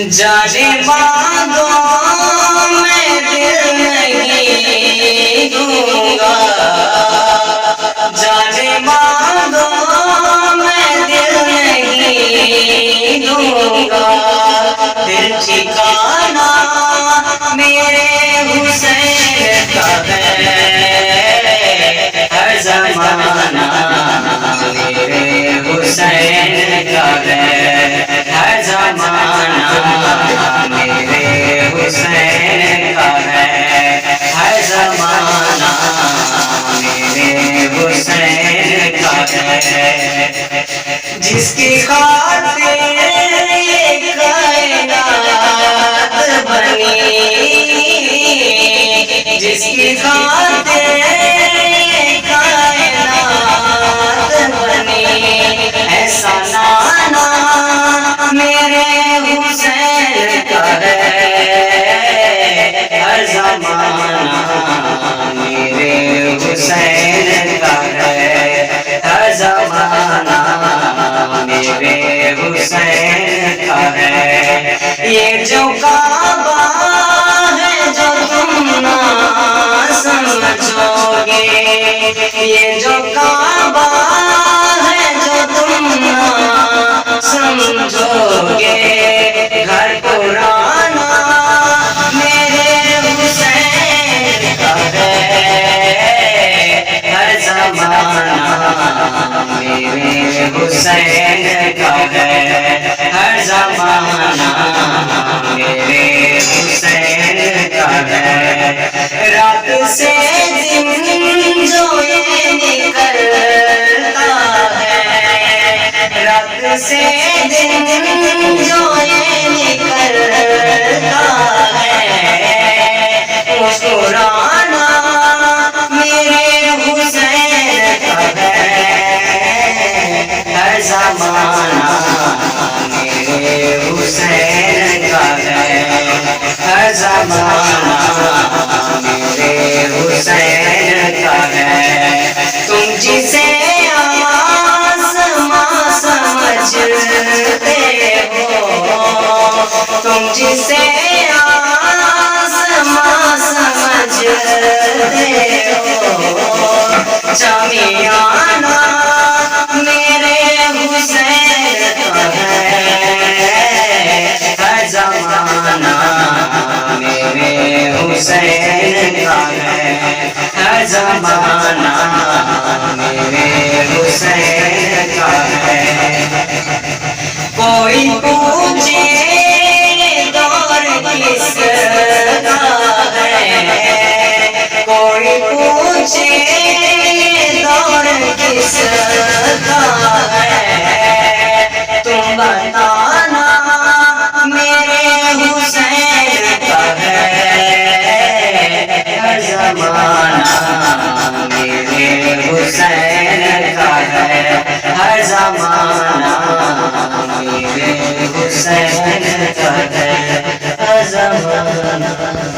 جانے مانگو میں دل نہیں دوں گا، جانے مانگو میں دل نہیں دوں گا، دل ٹھکانا میرے حسین کا ہے، ہر زمانہ میرے حسین کا ہے، ہر زمانہ میرے حسین کا ہے، ہر زمانہ میرے حسین کا ہے، جس کی خاطر یہ کائنات بنی، جس کی خاطر یہ کائنات بنی، ایسا نانا میرے حسین کا ہے، ہر زمانہ میرے حسین کا ہے، ہر زمانہ میرے حسین کا ہے، یہ جو کعبہ ہے جو تم نہ سمجھو گے، یہ جو کعبہ ہے جو تم نہ سمجھو گے، گھر پرانا میرے حسین کا ہے، ہر زمانہ میرے حسین کا ہے، ہر زمانہ میرے حسین کا ہے، رات سے دن جو یہ نکلتا ہے، رات سے دن جو یہ نکلتا ہے، مسکرانا میرے حسین کا ہے، ہر زمانہ میرے حسین کا ہے، ہر زمانہ میرے حسین کا ہے، تم جسے آسماں سمجھتے ہو، تم جسے آسماں سمجھتے ہو، شامیانہ میرے حسین کا ہے، ہر زمانہ میرے حسین کا ہے، ہر زمانہ میرے حسین کا ہے، کوئی پوچھے دور کس کا ہے، کوئی پوچھے دور کس کا ہے، تم بتانا میرے حسین کا ہے، ہر زمانہ میرے حسین کا ہے، ہر زمانہ میرے حسین کا ہے، ہر زمانہ